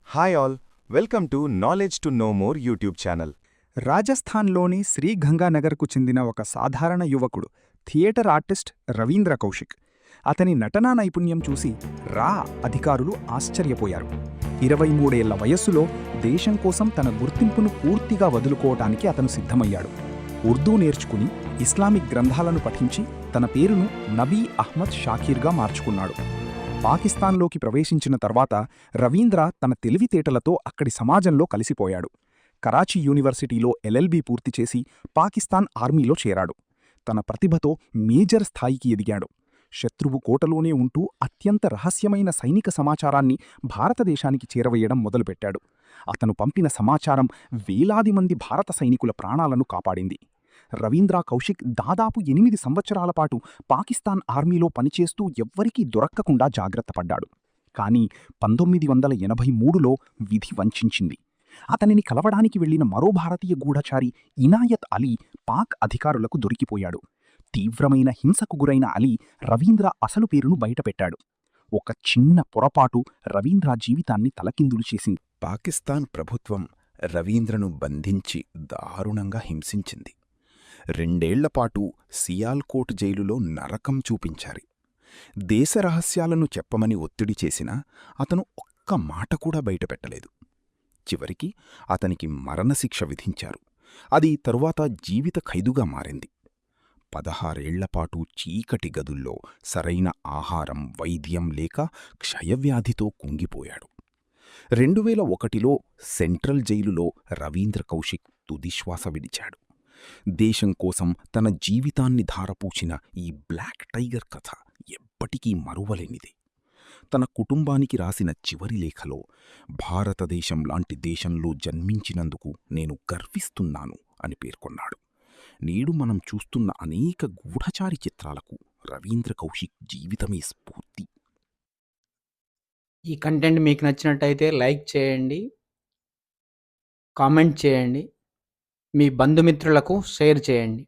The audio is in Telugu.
Hi all, welcome to knowledge to know more YouTube channel. రాజస్థాన్లోని శ్రీగంగానగర్కు చెందిన ఒక సాధారణ యువకుడు, థియేటర్ ఆర్టిస్ట్ రవీంద్ర కౌశిక్. అతని నటనా నైపుణ్యం చూసి అధికారులు ఆశ్చర్యపోయారు. 23 ఏళ్ల వయస్సులో దేశం కోసం తన గుర్తింపును పూర్తిగా వదులుకోవటానికి అతను సిద్ధమయ్యాడు. ఉర్దూ నేర్చుకుని ఇస్లామిక్ గ్రంథాలను పఠించి తన పేరును నబీ అహ్మద్ షాకీర్గా మార్చుకున్నాడు. పాకిస్తాన్లోకి ప్రవేశించిన తర్వాత రవీంద్ర తన తెలివితేటలతో అక్కడి సమాజంలో కలిసిపోయాడు. కరాచీ యూనివర్సిటీలో ఎల్ఎల్బీ పూర్తి చేసి పాకిస్తాన్ ఆర్మీలో చేరాడు. తన ప్రతిభతో మేజర్ స్థాయికి ఎదిగాడు. శత్రువు కోటలోనే ఉంటూ అత్యంత రహస్యమైన సైనిక సమాచారాన్ని భారతదేశానికి చేరవేయడం మొదలుపెట్టాడు. అతను పంపిన సమాచారం వేలాది మంది భారత సైనికుల ప్రాణాలను కాపాడింది. రవీంద్ర కౌశిక్ దాదాపు 8 సంవత్సరాల పాటు పాకిస్తాన్ ఆర్మీలో పనిచేస్తూ ఎవ్వరికీ దొరక్కకుండా జాగ్రత్తపడ్డాడు. కానీ 1983లో విధి వంచింది. అతనిని కలవడానికి వెళ్లిన మరో భారతీయ గూఢచారి ఇనాయత్ అలీ పాక్ అధికారులకు దొరికిపోయాడు. తీవ్రమైన హింసకు గురైన అలీ రవీంద్ర అసలు పేరును బయటపెట్టాడు. ఒక చిన్న పొరపాటు రవీంద్ర జీవితాన్ని తలకిందులు చేసింది. పాకిస్తాన్ ప్రభుత్వం రవీంద్రను బంధించి దారుణంగా హింసించింది. 2 ఏళ్లపాటు సియాల్కోట్ జైలులో నరకం చూపించారు. దేశ రహస్యాలను చెప్పమని ఒత్తిడి చేసినా అతను ఒక్క మాట కూడా బయటపెట్టలేదు. చివరికి అతనికి మరణశిక్ష విధించారు. అది తరువాత జీవిత ఖైదుగా మారింది. 16 ఏళ్లపాటు చీకటి గదుల్లో సరైన ఆహారం, వైద్యం లేక క్షయవ్యాధితో కుంగిపోయాడు. 2001లో సెంట్రల్ జైలులో రవీంద్ర కౌశిక్ తుదిశ్వాస విడిచాడు. దేశం కోసం తన జీవితాన్ని ధారపూచిన ఈ బ్లాక్ టైగర్ కథ ఎప్పటికీ మరువలేనిది. తన కుటుంబానికి రాసిన చివరి లేఖలో భారతదేశం లాంటి దేశంలో జన్మించినందుకు నేను గర్విస్తున్నాను అని పేర్కొన్నాడు. నేడు మనం చూస్తున్న అనేక గూఢచారి చిత్రాలకు రవీంద్ర కౌశిక్ జీవితమే స్ఫూర్తి. ఈ కంటెంట్ మీకు నచ్చినట్టయితే లైక్ చేయండి, కామెంట్ చేయండి, మీ బంధుమిత్రులకు షేర్ చేయండి.